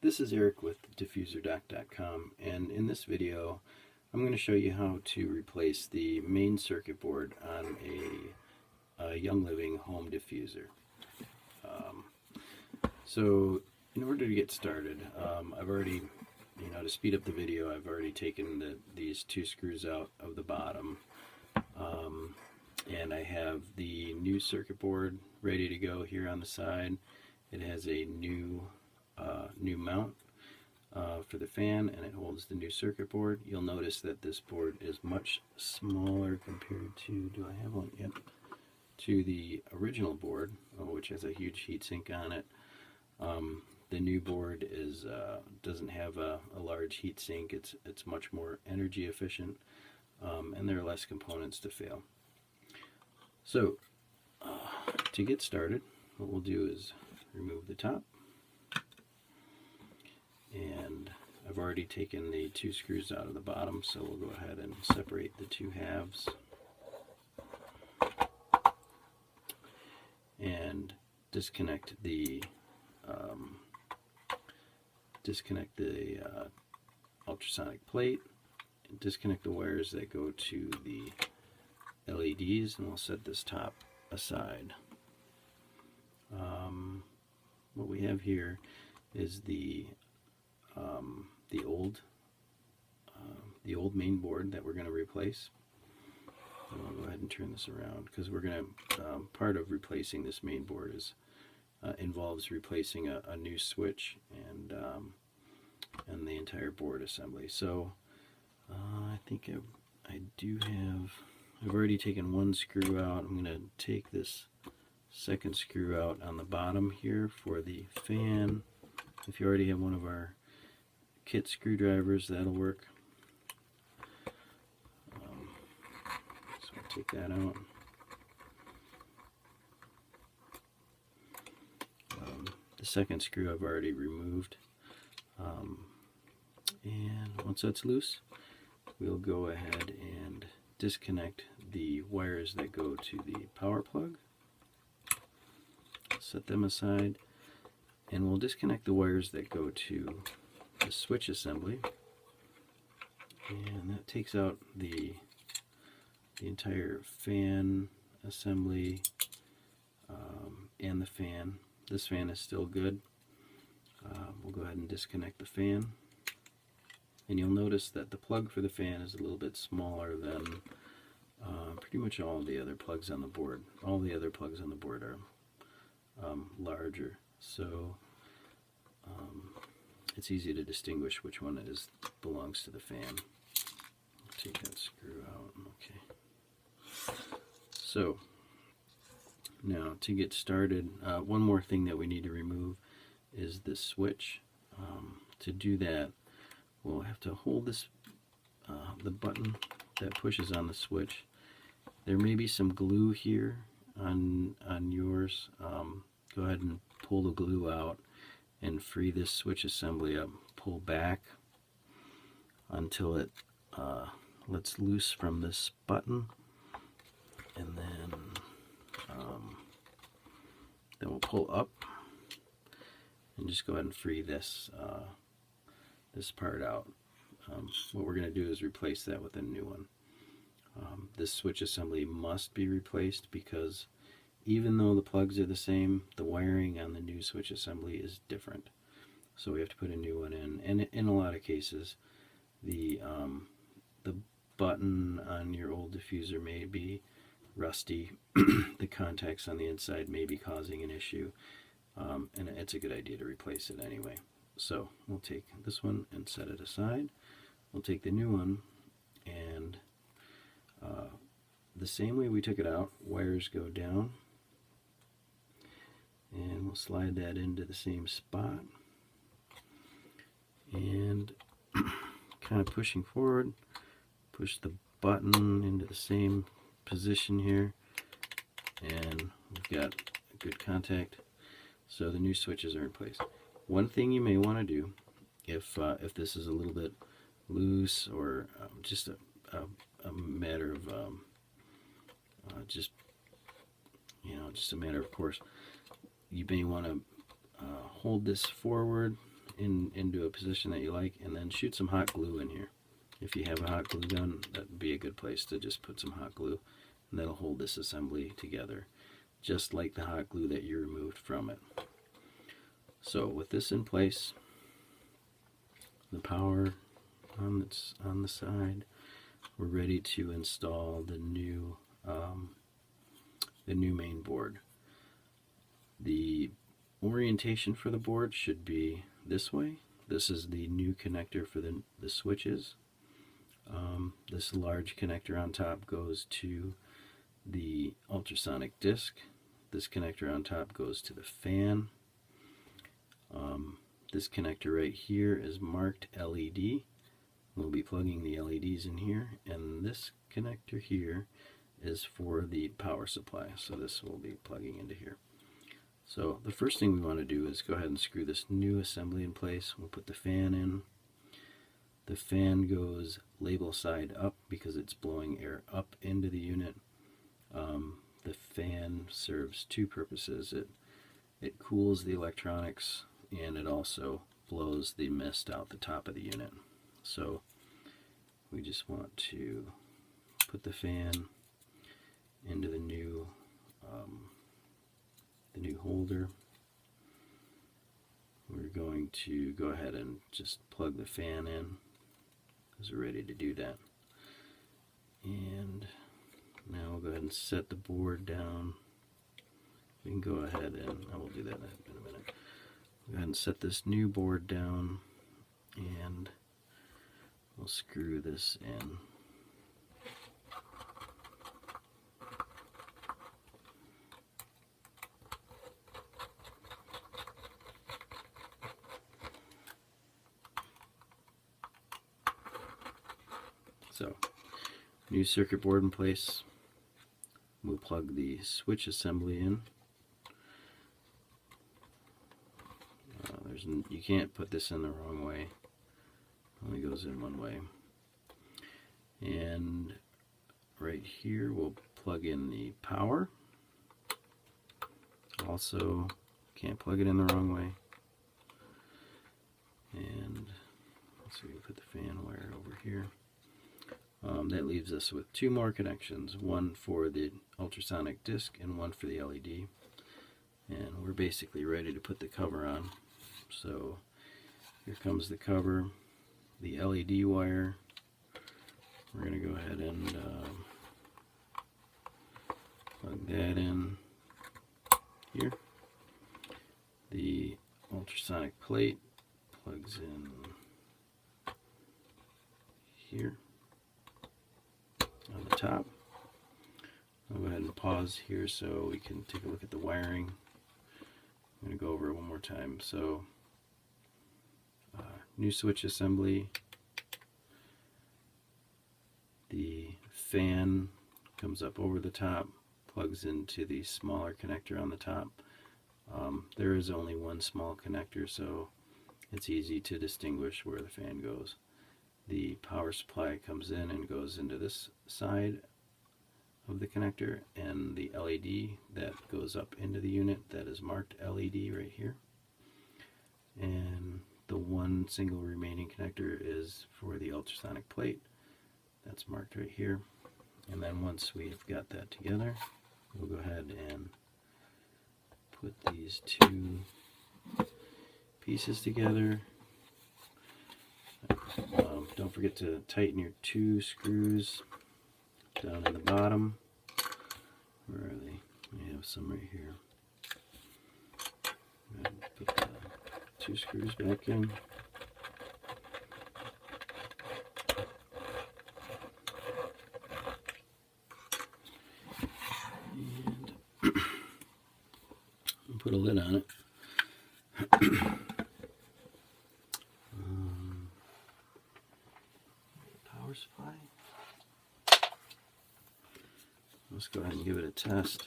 This is Eric with DiffuserDoc.com, and in this video I'm going to show you how to replace the main circuit board on a Young Living home diffuser. So in order to get started, I've already, to speed up the video, I've already taken these two screws out of the bottom, and I have the new circuit board ready to go here on the side. It has a new mount for the fan, and it holds the new circuit board. You'll notice that this board is much smaller compared to, do I have one yet? To the original board, which has a huge heatsink on it. The new board doesn't have a large heatsink. It's much more energy efficient, and there are less components to fail. So to get started, what we'll do is remove the top, and I've already taken the two screws out of the bottom, so we'll go ahead and separate the two halves and disconnect the ultrasonic plate, and disconnect the wires that go to the LEDs, and we'll set this top aside. What we have here is the old main board that we're going to replace. And I'll go ahead and turn this around, because we're going to part of replacing this main board involves replacing a new switch and the entire board assembly. So I think I've already taken one screw out. I'm going to take this second screw out on the bottom here for the fan. If you already have one of our kit screwdrivers, that'll work. So I'll take that out. The second screw I've already removed. And once that's loose, we'll go ahead and disconnect the wires that go to the power plug. Set them aside, and we'll disconnect the wires that go to the switch assembly, and that takes out the entire fan assembly and the fan. This fan is still good. We'll go ahead and disconnect the fan, and you'll notice that the plug for the fan is a little bit smaller than pretty much all of the other plugs on the board. All the other plugs on the board are larger, so it's easy to distinguish which one belongs to the fan. Take that screw out. Okay. So now to get started, one more thing that we need to remove is this switch. To do that, we'll have to hold this the button that pushes on the switch. There may be some glue here on yours. Go ahead and pull the glue out and free this switch assembly up. Pull back until it lets loose from this button, and then we'll pull up and just go ahead and free this part out. What we're going to do is replace that with a new one. This switch assembly must be replaced, because even though the plugs are the same, the wiring on the new switch assembly is different. So we have to put a new one in. And in a lot of cases, the button on your old diffuser may be rusty. The contacts on the inside may be causing an issue, and it's a good idea to replace it anyway. So we'll take this one and set it aside. We'll take the new one, and the same way we took it out, wires go down, and we'll slide that into the same spot, and kind of pushing forward, push the button into the same position here, and we've got a good contact, so the new switches are in place. One thing you may want to do, if this is a little bit loose, or just a matter of just a matter of course, you may want to hold this forward into a position that you like, and then shoot some hot glue in here. If you have a hot glue gun, that would be a good place to just put some hot glue, and that'll hold this assembly together, just like the hot glue that you removed from it. So with this in place, the power on the side, we're ready to install the new main board. The orientation for the board should be this way. This is the new connector for the switches. This large connector on top goes to the ultrasonic disc. This connector on top goes to the fan. This connector right here is marked LED. We'll be plugging the LEDs in here, and this connector here is for the power supply, so this will be plugging into here. So the first thing we want to do is go ahead and screw this new assembly in place. We'll put the fan in. The fan goes label side up because it's blowing air up into the unit. The fan serves two purposes. It cools the electronics, and it also blows the mist out the top of the unit. So we just want to put the fan into the new holder. We're going to go ahead and just plug the fan in because we're ready to do that. And now we'll go ahead and set the board down. We can go ahead and I will do that in a minute. Go ahead and set this new board down, and we'll screw this in. So, new circuit board in place. We'll plug the switch assembly in. You can't put this in the wrong way. It only goes in one way. And right here we'll plug in the power. Also, can't plug it in the wrong way. And let's see, we'll put the fan wire over here. That leaves us with two more connections, one for the ultrasonic disc and one for the LED. And we're basically ready to put the cover on. So here comes the cover, the LED wire. We're going to go ahead and plug that in here. The ultrasonic plate plugs in here on the top. I'll go ahead and pause here so we can take a look at the wiring. I'm going to go over it one more time. So new switch assembly. The fan comes up over the top, plugs into the smaller connector on the top. There is only one small connector, so it's easy to distinguish where the fan goes. The power supply comes in and goes into this side of the connector, and the LED that goes up into the unit, that is marked LED right here. And the one single remaining connector is for the ultrasonic plate. That's marked right here. And then once we've got that together, we'll go ahead and put these two pieces together. Don't forget to tighten your two screws down in the bottom. Where are they? We have some right here. Put the two screws back in. And put a lid on it. Power supply. Let's go ahead and give it a test.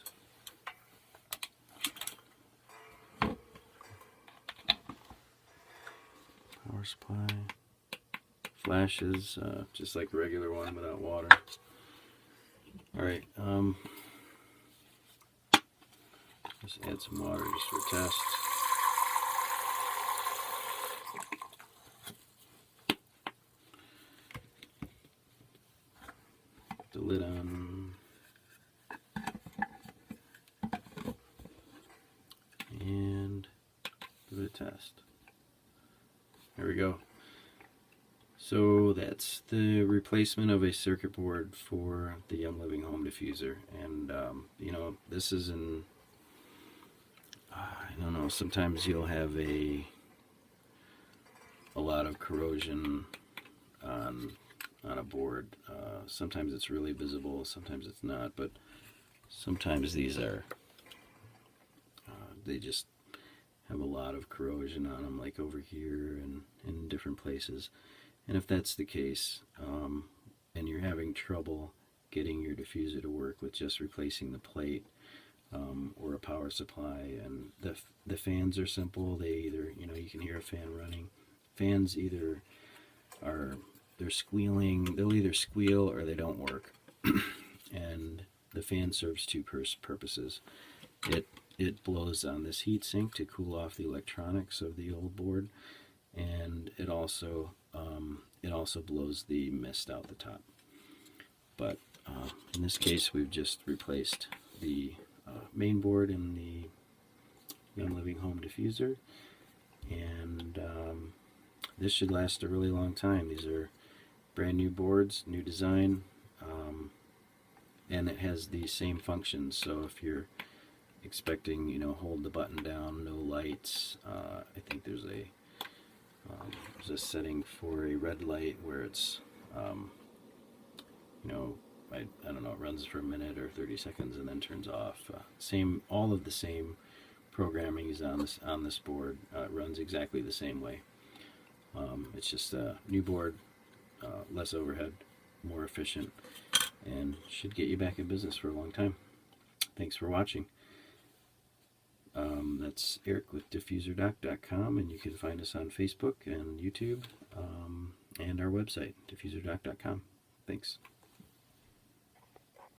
Power supply. Flashes, just like a regular one without water. Alright, let's add some water just for test. the lid on. And give it a test. There we go. So that's the replacement of a circuit board for the Young Living Home diffuser. And you know, this is in, I don't know, sometimes you'll have a lot of corrosion on a board. Sometimes it's really visible, sometimes it's not, but sometimes these are, they just have a lot of corrosion on them, like over here and in different places. And if that's the case, and you're having trouble getting your diffuser to work with just replacing the plate or a power supply, and the fans are simple. They either, you know, you can hear a fan running. Fans either are, they're squealing, they'll either squeal or they don't work. And the fan serves two purposes. It blows on this heat sink to cool off the electronics of the old board, and it also blows the mist out the top. But in this case, we've just replaced the main board in the Young Living Home diffuser, and this should last a really long time. These are brand new boards, new design, and it has the same functions. So if you're expecting, you know, hold the button down, no lights, I think there's a setting for a red light where it's, you know, I don't know, it runs for a minute or 30 seconds and then turns off. All of the same programming is on this board. It runs exactly the same way. It's just a new board, less overhead, more efficient, and should get you back in business for a long time. Thanks for watching. That's Eric with DiffuserDoc.com, and you can find us on Facebook and YouTube, and our website, DiffuserDoc.com. Thanks.